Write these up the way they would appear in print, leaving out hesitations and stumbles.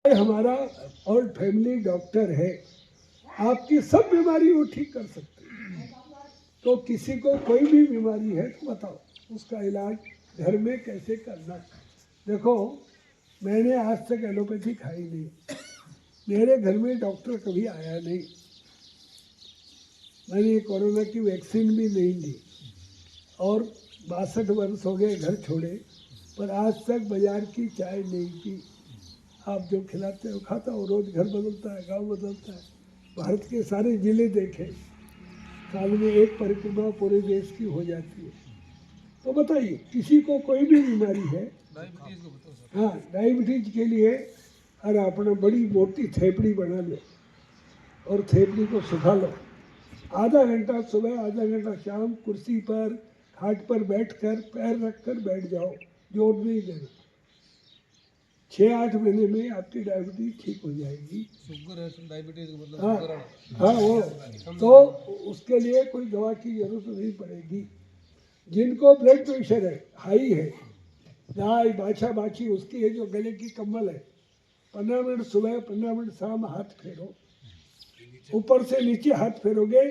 हमारा और family doctor है, आपकी सब बीमारी वो ठीक कर सकते हैं। तो किसी को कोई भी बीमारी है तो बताओ, उसका इलाज घर में कैसे करना। देखो, मैंने आज तक एलोपैथी खाई नहीं, मेरे घर में डॉक्टर कभी आया नहीं, मैंने कोरोना की वैक्सीन भी नहीं ली और 62 वर्ष हो गए घर छोड़े, पर आज तक बाजार की चाय नहीं पी। आप जो खिलाते हो खाता हो, रोज़ घर बदलता है, गांव बदलता है, भारत के सारे ज़िले देखे, साल में एक परिक्रमा पूरे देश की हो जाती है। तो बताइए, किसी को कोई भी बीमारी है, हाँ, डायबिटीज के लिए अरे अपना बड़ी मोटी थेपड़ी बना लो और थेपड़ी को सुखा लो, आधा घंटा सुबह आधा घंटा शाम कुर्सी पर खाट पर बैठकर पैर रखकर बैठ जाओ, जोर नहीं देना। 6-8 महीने में आपकी डायबिटीज ठीक हो जाएगी। शुगर है तो डायबिटीज मतलब हाँ शुगर हाँ, वो तो उसके लिए कोई दवा की जरूरत नहीं पड़ेगी। जिनको ब्लड प्रेशर है, हाई है, गाय बाछा बाछी उसकी है जो गले की कम्बल है, 15 मिनट सुबह 15 मिनट शाम हाथ फेरो, ऊपर से नीचे हाथ फेरोगे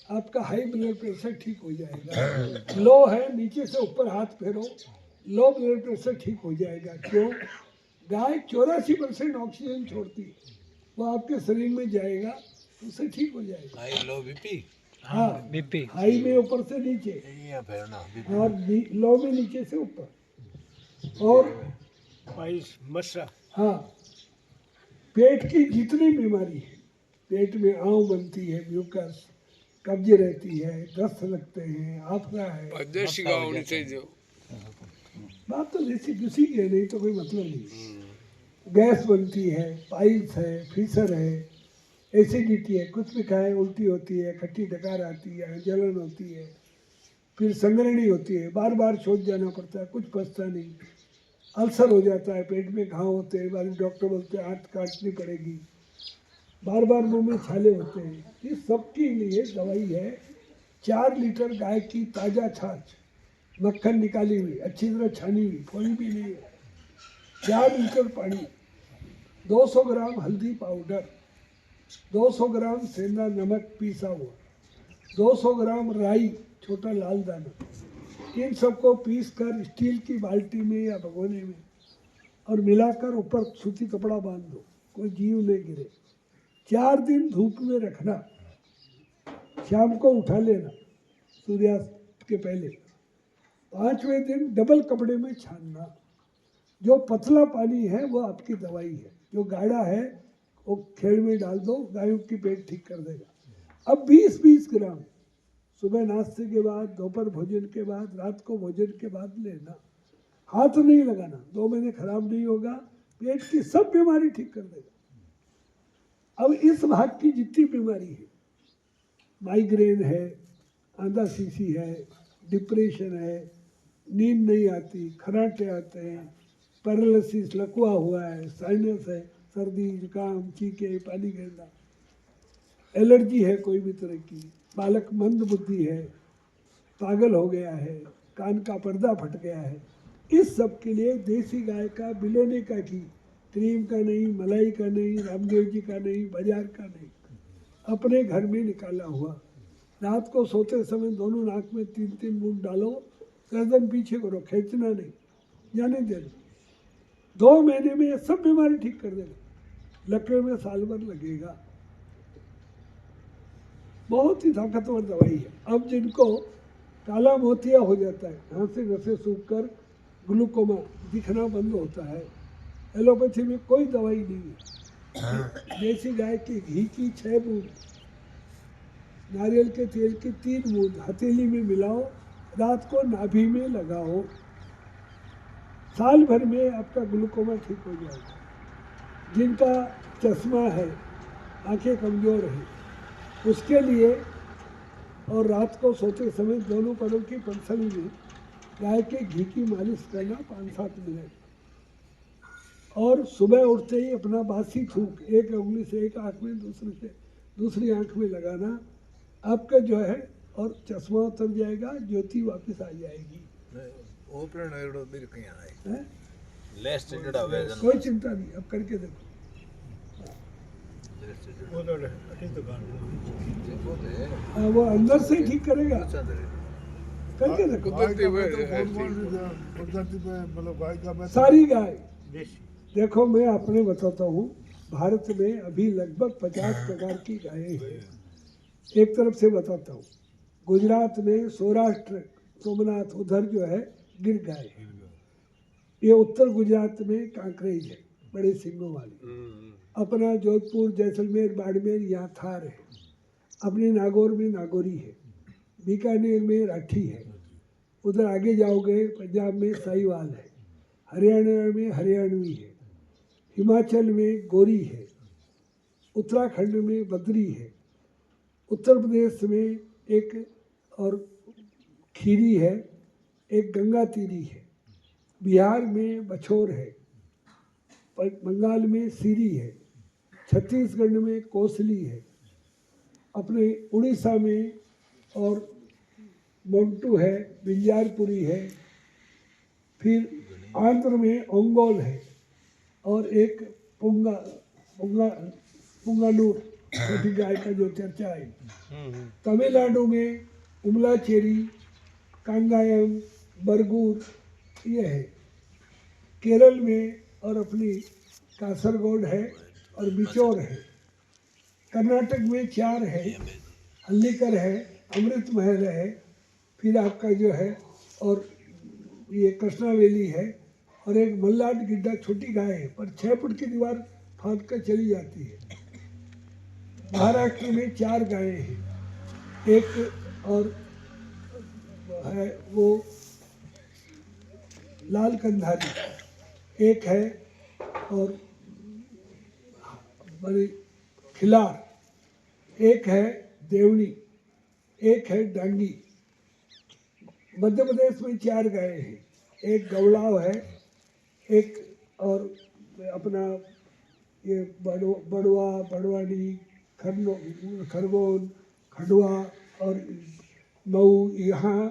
आपका हाई ब्लड प्रेशर ठीक हो जाएगा। लो है, नीचे से ऊपर हाथ फेरो, लो ब्लड प्रेशर ठीक हो जाएगा। क्यों? गाय 84% ऑक्सीजन छोड़ती है, वो आपके शरीर में जाएगा, उससे ठीक हो जाएगा। हाई लो बीपी, हाँ, बीपी हाई में ऊपर से नीचे ये फेरना बीपी और लो में नीचे से ऊपर। और पाइल्स मस्सा, हाँ, पेट की जितनी बीमारी है, पेट में आंव बनती है, म्यूकस, कब्ज रहती है, दस्त लगते हैं, आफरा है, देसी गाँव होनी चाहिए। बात तो देसी किसी की है, नहीं तो कोई मतलब नहीं। गैस बनती है, पाइल्स है, फीसर है, एसिडिटी है, कुछ भी खाए उल्टी होती है, खट्टी डकार आती है, जलन होती है, फिर संग्रहणी होती है, बार बार शौच जाना पड़ता है, कुछ पचता नहीं, अल्सर हो जाता है, पेट में घाव होते हैं, बाद में डॉक्टर बोलते हैं आंत काटनी पड़ेगी, बार बार मुंह में छाले होते हैं। इस सब के लिए दवाई है 4 लीटर गाय की ताज़ा छाछ, मक्खन निकाली हुई, अच्छी तरह छानी हुई, कोई भी नहीं है, 4 लीटर पानी, 200 ग्राम हल्दी पाउडर, 200 ग्राम सेंधा नमक पीसा हुआ, 200 ग्राम राई छोटा लाल दाना, इन सबको पीस कर स्टील की बाल्टी में या भगोने में और मिलाकर ऊपर सूती कपड़ा बांध दो, कोई जीव नहीं गिरे। 4 दिन धूप में रखना, शाम को उठा लेना सूर्यास्त के पहले। 5वें दिन डबल कपड़े में छानना। जो पतला पानी है वो आपकी दवाई है, जो गाढ़ा है वो खेड़ में डाल दो, गायों की पेट ठीक कर देगा। अब 20-20 ग्राम सुबह नाश्ते के बाद, दोपहर भोजन के बाद, रात को भोजन के बाद लेना। हाथ नहीं लगाना, 2 महीने खराब नहीं होगा, पेट की सब बीमारी ठीक कर देगा। अब इस भाग की जितनी बीमारी है, माइग्रेन है, आंधा सीसी है, डिप्रेशन है, नींद नहीं आती, खराटे आते हैं, पैरालिसिस लकवा हुआ है, साइनस है, सर्दी जुकाम, चीखे, पानी गिरना, एलर्जी है कोई भी तरह की, बालक मंद बुद्धि है, पागल हो गया है, कान का पर्दा फट गया है, इस सब के लिए देसी गाय का बिलोने का घी, क्रीम का नहीं, मलाई का नहीं, रामदेव जी का नहीं, बाजार का नहीं, अपने घर में निकाला हुआ, रात को सोते समय दोनों नाक में 3-3 बूंद डालो, गर्दन पीछे करो, खींचना नहीं, जाने देना। 2 महीने में ये सब बीमारी ठीक कर देगा, लकवे में साल भर लगेगा। बहुत ही ताकतवर दवाई है। अब जिनको काला मोतिया हो जाता है, यहाँ से नसें सूख कर ग्लूकोमा दिखना बंद होता है, एलोपैथी में कोई दवाई नहीं है। देसी गाय के घी की 6 बूंद, नारियल के तेल की 3 बूंद हथेली में मिलाओ, रात को नाभि में लगाओ, साल भर में आपका ग्लूकोमा ठीक हो जाएगा। जिनका चश्मा है, आंखें कमज़ोर हैं, उसके लिए और रात को सोते समय दोनों पैरों की पंसली में गाय के घी की मालिश करना 5-7 मिनट, और सुबह उठते ही अपना बासी थूक एक उंगली से एक आँख में, दूसरे से दूसरी आँख में लगाना, आपका जो है और चश्मा उतर जाएगा, ज्योति वापस आ जाएगी। कोई चिंता नहीं, अब करके देखो। वो अंदर से ही ठीक करेगा, करके देखो। मतलब गाय का मैं सारी गाय देखो, मैं अपने बताता हूँ, भारत में अभी लगभग 50 प्रकार की गायें हैं। एक तरफ से बताता हूँ, गुजरात में सौराष्ट्र सोमनाथ उधर जो है गिर गाय है। ये उत्तर गुजरात में कांकरेज है, बड़े सिंगों वाली। अपना जोधपुर, जैसलमेर, बाड़मेर यहाँ थार है। अपने नागौर में नागौरी है। बीकानेर में राठी है। उधर आगे जाओगे पंजाब में साहिवाल है। हरियाणा में हरियाणवी है। हिमाचल में गोरी है। उत्तराखंड में बद्री है। उत्तर प्रदेश में एक और खीरी है, एक गंगा तीरी है। बिहार में बछौर है। बंगाल में सीरी है। छत्तीसगढ़ में कोसली है। अपने उड़ीसा में और मोंटू है, बिंजारपुरी है। फिर आंध्र में ओंगोल है और एक पुंगानूर छोटी गाय का जो चर्चा है। तमिलनाडु में उमलाचेरी, कांगायम, बरगूर ये है। केरल में और अपनी कासरगोड है और बिचौर है। कर्नाटक में 4 है, हल्लीकर है, अमृत महल है। फिर आपका जो है और ये कृष्णावेली है और एक मल्लाट गिड्डा छोटी गाय है, पर 6 फुट की दीवार फाँद कर चली जाती है। महाराष्ट्र में 4 गायें हैं। एक और है वो लाल कंधारी, एक है और बड़ी खिलार, एक है देवनी, एक है डांगी। मध्य प्रदेश में 4 गायें हैं। एक गौड़ाव है, एक और अपना ये बड़वा, बड़वानी, खरगोन, खंडवा और मऊ यहाँ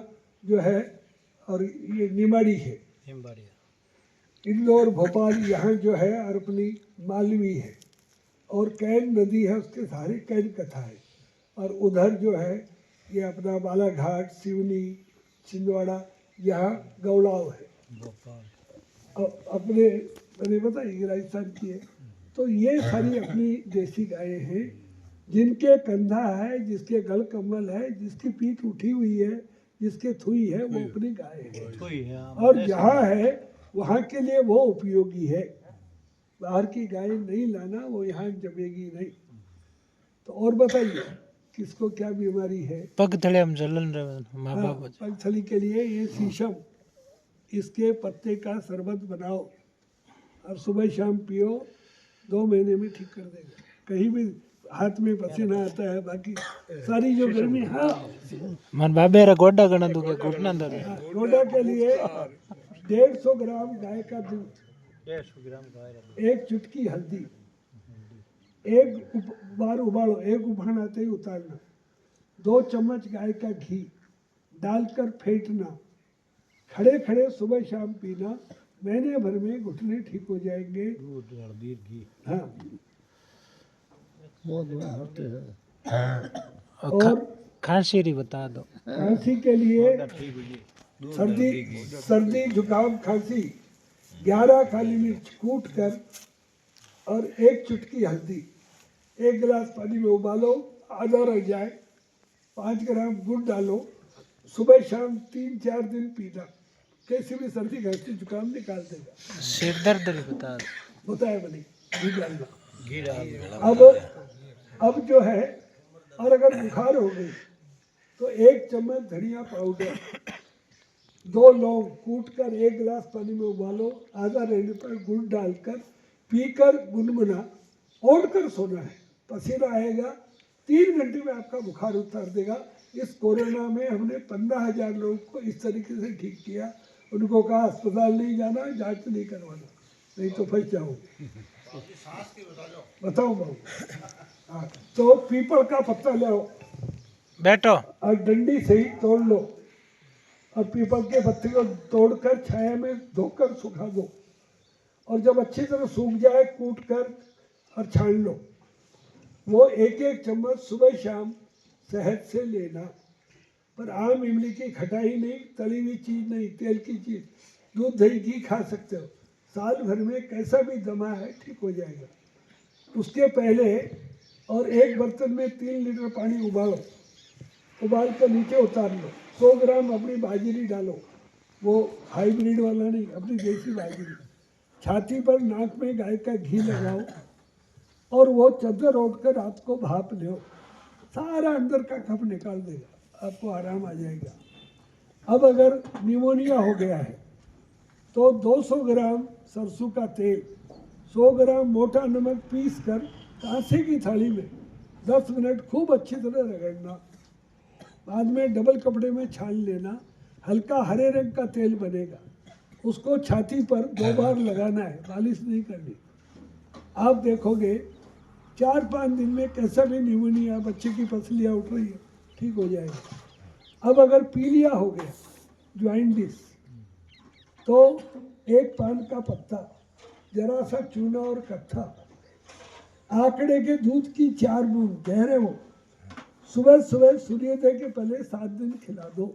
जो है, और ये निमाड़ी है। इंदौर, भोपाल यहाँ जो है, और अपनी मालवी है। और कैन नदी है, उसके सहारे कैन कथा है। और उधर जो है ये अपना बालाघाट, सिवनी, छिंदवाड़ा यहाँ गौड़ाव है। अपने मैंने बताई राजस्थान की है। तो ये सारी अपनी देसी गायें हैं, जिनके कंधा है, जिसके गल कम्बल है, जिसकी पीठ उठी हुई है, जिसके थुई है, वो अपनी गाय है। और जहाँ है वहाँ के लिए वो उपयोगी है। बाहर की गाय नहीं लाना, वो यहाँ जमेगी नहीं। तो और बताइए किसको क्या बीमारी है? पगथड़े में जलन रहे हाँ, पगथली के लिए ये शीशम, इसके पत्ते का शरबत बनाओ और सुबह शाम पियो, 2 महीने में ठीक कर देगा। कहीं भी हाथ में पसीना आता है, बाकी सारी जो गर्मी। हाँ, मन बाबे रा गोडा गणा दुखे घुटना दर्द। गोडा के लिए 150 ग्राम गाय का दूध, 1 चुटकी हल्दी, 1 बार उबालो, 1 उबाल आते ही उतारना, 2 चम्मच गाय का घी डालकर फेंटना, खड़े खड़े सुबह शाम पीना। महीने भर में घुटने ठीक हो जाएंगे। हाँ, और खांसी री बता दो। खांसी के लिए सर्दी जुकाम खांसी 11 काली मिर्च कूट कर और 1 चुटकी हल्दी 1 गिलास पानी में उबालो, आधा रह जाए, 5 ग्राम गुड़ डालो, सुबह शाम 3-4 दिन पीना। कैसी भी सर्दी खांसी जुकाम निकाल देगा। सिर दर्द री बता दो। बताया मैंने, घी डालना। अब जो है, और अगर बुखार हो गई तो 1 चम्मच धनिया पाउडर, 2 लौंग कूट कर 1 गिलास पानी में उबालो, आधा रहने पर गुड़ डालकर पीकर गुनगुना, ओढ़ कर सोना है। पसीना आएगा, 3 घंटे में आपका बुखार उतार देगा। इस कोरोना में हमने 15,000 लोगों को इस तरीके से ठीक किया। उनको कहा अस्पताल नहीं जाना, जांच नहीं करवाना, नहीं तो फंस जाओ। बताओ बाबू। हाँ, तो पीपल का पत्ता ले आओ बैठो और डंडी से ही तोड़ लो, और पीपल के पत्ते को तोड़कर छाया में धोकर सुखा दो, और जब अच्छी तरह सूख जाए कूट कर और छान लो। वो एक एक चम्मच सुबह शाम शहद से लेना। पर आम इमली की खटाई नहीं, तली हुई चीज़ नहीं, तेल की चीज़, दूध दही घी खा सकते हो। साल भर में कैसा भी दमा है ठीक हो जाएगा। उसके पहले और एक बर्तन में 3 लीटर पानी उबालो, उबाल कर नीचे उतार लो। 100 ग्राम अपनी बाजरी डालो, वो हाइब्रिड वाला नहीं, अपनी देसी बाजरी। छाती पर नाक में गाय का घी लगाओ और वो चद्दर ओढ़ कर रात को भाप लो। सारा अंदर का कफ निकाल देगा, आपको आराम आ जाएगा। अब अगर निमोनिया हो गया है तो 200 ग्राम सरसों का तेल, 100 ग्राम मोटा नमक पीस कर कांसे की थाली में 10 मिनट खूब अच्छी तरह रगड़ना। बाद में डबल कपड़े में छान लेना। हल्का हरे रंग का तेल बनेगा, उसको छाती पर 2 बार लगाना है, मालिश नहीं करनी। आप देखोगे 4-5 दिन में कैसा भी निमोनिया, बच्चे की पसलियाँ उठ रही है, ठीक हो जाएगा। अब अगर पीलिया हो गया, ज्वाइंटिस, तो एक पान का पत्ता, जरा सा चूना और कत्था, आंकड़े के दूध की 4 बूंद, गहरे हो, सुबह सुबह सूर्योदय के पहले 7 दिन खिला दो।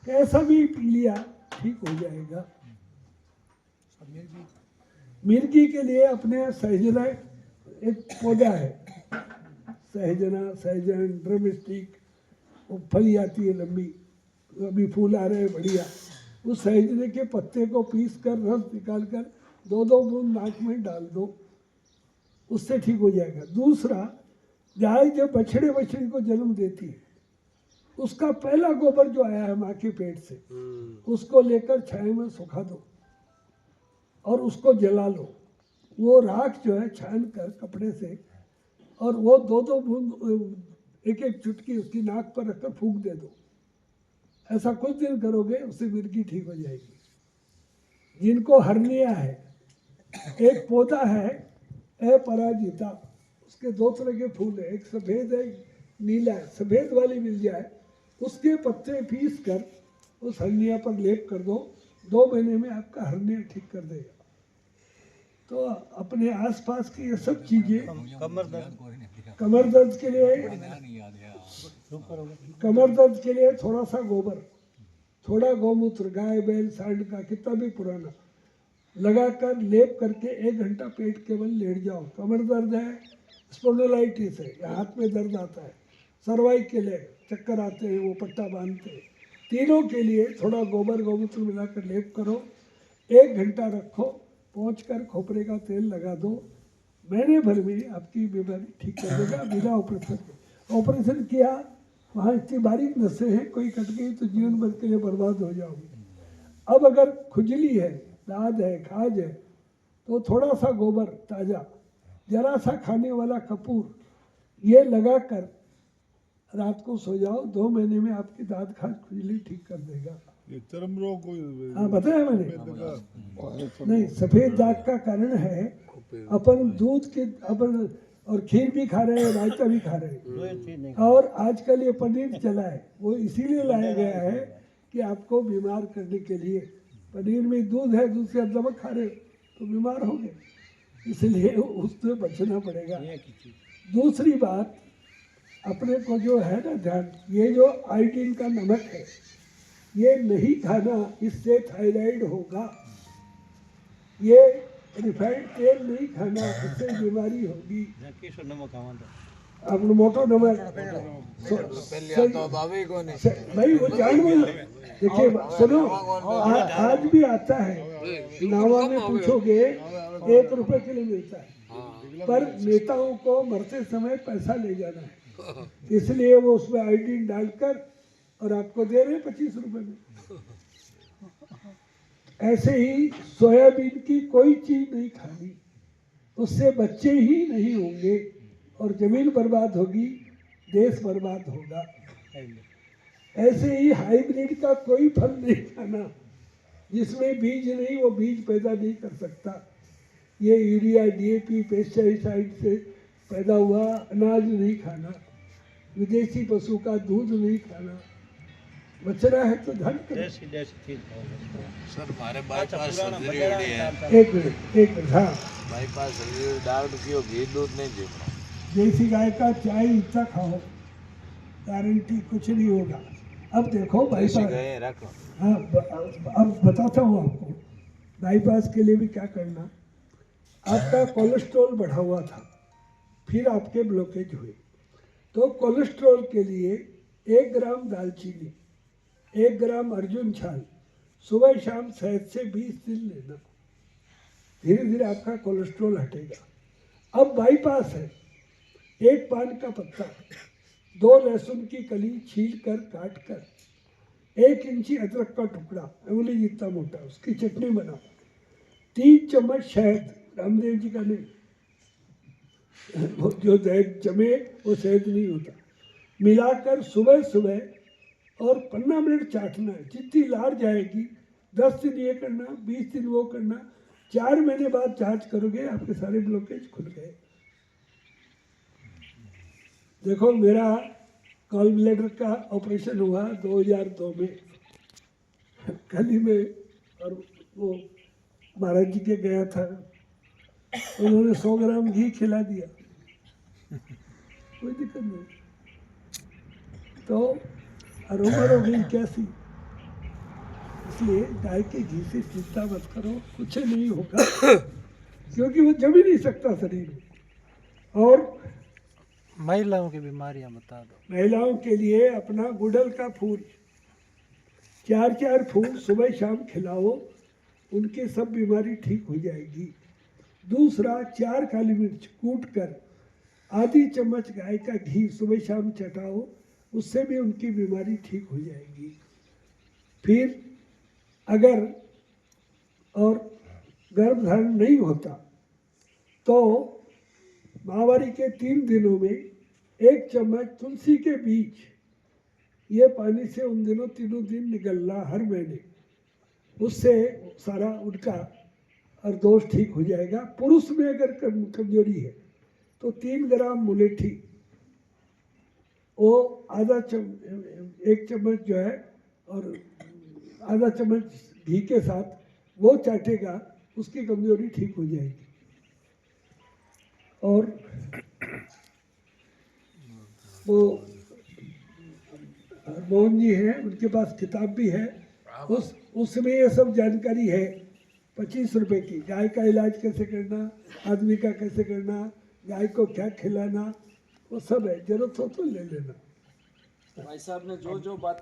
कैसा भी पीलिया ठीक हो जाएगा। मिर्गी के लिए अपने सहजना, एक पौधा है सहजना, सहजन, ड्रम स्टिक, वो फली आती है लंबी, अभी फूल आ रहे हैं बढ़िया। उस सहजने के पत्ते को पीस कर रस निकाल कर 2-2 बूंद नाक में डाल दो, उससे ठीक हो जाएगा। दूसरा, गाय जब बछड़े बछड़ी को जन्म देती है, उसका पहला गोबर जो आया है माँ के पेट से, उसको लेकर छाया में सुखा दो और उसको जला लो। वो राख जो है छान कर कपड़े से, और वो 2-2 बूंद, एक चुटकी उसकी नाक पर रखकर फूंक दे दो। ऐसा कुछ दिन करोगे, उससे मिर्गी ठीक हो जाएगी। जिनको हर्निया है, एक पौधा है अपराजिता, उसके 2 तरह के फूल है, एक सफ़ेद है, नीला है। सफ़ेद वाली मिल जाए, उसके पत्ते पीस कर उस हर्निया पर लेप कर दो, 2 महीने में आपका हर्निया ठीक कर देगा। तो अपने आसपास की ये सब चीज़ें, कमर दर्द के लिए थोड़ा सा गोबर, थोड़ा गौमूत्र, गाय बैल सांड का कितना भी पुराना, लगाकर लेप करके 1 घंटा पेट केवल लेट जाओ। कमर दर्द है, स्पोंडिलाइटिस है, या हाथ में दर्द आता है, सर्वाइकल है, चक्कर आते हैं, वो पट्टा बांधते हैं, तीनों के लिए थोड़ा गोबर गौमूत्र मिलाकर लेप करो, 1 घंटा रखो, पहुँच कर खोपरे का तेल लगा दो। महीने भर में आपकी बीमारी ठीक कर देगा, बिना ऑपरेशन के। ऑपरेशन किया, वहाँ इतनी बारीक नसें हैं, कोई कट गई तो जीवन भर के लिए बर्बाद हो जाओगे। अब अगर खुजली है, दाद है, खाज है, तो थोड़ा सा गोबर ताज़ा, जरा सा खाने वाला कपूर, ये लगाकर रात को सो जाओ। 2 महीने में आपकी दाद खाज खुजली ठीक कर देगा। ये चर्म रोग कोई, हाँ बताया मैंने। नहीं, सफ़ेद दाग का कारण है अपन दूध के, अपन और खीर भी खा रहे हैं, रायता भी खा रहे हैं, और आजकल ये पनीर चला है, वो इसीलिए लाया गया है कि आपको बीमार करने के लिए। पनीर में दूध है, दूध से आप नमक खा रहे हो तो बीमार हो गए, इसलिए उससे बचना पड़ेगा। दूसरी बात, अपने को जो है ना ध्यान, ये जो आयोडीन का नमक है, ये नहीं खाना, इससे थायराइड होगा। ये रिफाइंड तेल नहीं खाना, इससे बीमारी होगी। अपने मोटो नमक भाई, वो जान में देखिए, सुनो, आज भी आता है, नावा में पूछोगे 1 रुपए के लिए मिलता है, पर नेताओं को मरते समय पैसा ले जाना है, इसलिए वो उसमें आयोडीन डालकर और आपको दे रहे हैं 25 रुपए में। ऐसे ही सोयाबीन की कोई चीज नहीं खानी, उससे बच्चे ही नहीं होंगे और जमीन बर्बाद होगी, देश बर्बाद होगा। ऐसे ही हाइब्रिड का कोई फल नहीं खाना, जिसमें बीज नहीं, वो बीज पैदा नहीं कर सकता। ये यूरिया, डीएपी, पेस्टिसाइड से पैदा हुआ अनाज नहीं खाना, विदेशी पशु का दूध नहीं खाना। बचना है तो धन करो। सर मारे बाईपास सर्जरी हुई है, एक मिनट हाँ, बाईपास सर्जरी डॉक्टर की घी दूध नहीं जीवना। देसी गाय का चाय इतना खाओ, गारंटी कुछ नहीं होगा। अब देखो बाईपास, हाँ अब बताता हूँ आपको, बाईपास के लिए भी क्या करना। आपका कोलेस्ट्रॉल बढ़ा हुआ था, फिर आपके ब्लॉकेज हुए, तो कोलेस्ट्रॉल के लिए 1 ग्राम दालचीनी, 1 ग्राम अर्जुन छाल सुबह शाम शहद से 20 दिन लेना, धीरे धीरे आपका कोलेस्ट्रॉल हटेगा। अब बाईपास है, 1 पान का पत्ता, 2 लहसुन की कली छील कर काट कर, 1 इंची अदरक का टुकड़ा उंगली जितना मोटा, उसकी चटनी बनाओ, 3 चम्मच शहद, रामदेव जी का नहीं, जो शहद जमे वो शहद नहीं होता, मिलाकर सुबह सुबह और 15 मिनट चाटना है। जितनी लार जाएगी, 10 दिन ये करना, 20 दिन वो करना, 4 महीने बाद जांच करोगे आपके सारे ब्लॉकेज खुल गए। देखो मेरा गॉल ब्लैडर का ऑपरेशन हुआ 2002 में, कल ही में, और वो महाराज जी के गया था, उन्होंने 100 ग्राम घी खिला दिया, कोई दिक्कत नहीं। तो अरोमर हो गई कैसी, इसलिए गाय के घी से चिंता मत करो, कुछ नहीं होगा क्योंकि वो जम ही नहीं सकता शरीर में। और महिलाओं की बीमारियां बता दो। महिलाओं के लिए अपना गुड़हल का फूल 4 फूल सुबह शाम खिलाओ, उनकी सब बीमारी ठीक हो जाएगी। दूसरा, 4 काली मिर्च कूट कर आधी चम्मच गाय का घी सुबह शाम चटाओ, उससे भी उनकी बीमारी ठीक हो जाएगी। फिर अगर और गर्भधारण नहीं होता तो माहवारी के 3 दिनों में 1 चम्मच तुलसी के बीज, ये पानी से उन दिनों तीनों दिन निगलना हर महीने, उससे सारा उनका और दोष ठीक हो जाएगा। पुरुष में अगर कमजोरी है तो 3 ग्राम मुलेठी, वो 1 चम्मच जो है और आधा चम्मच घी के साथ वो चाटेगा, उसकी कमजोरी ठीक हो जाएगी। और वो मोहन जी हैं, उनके पास किताब भी है, उसमें ये सब जानकारी है 25 रुपए की। गाय का इलाज कैसे करना, आदमी का कैसे करना, गाय को क्या खिलाना, वो सब है, जरूरत हो तो ले लेना। भाई साहब ने जो बात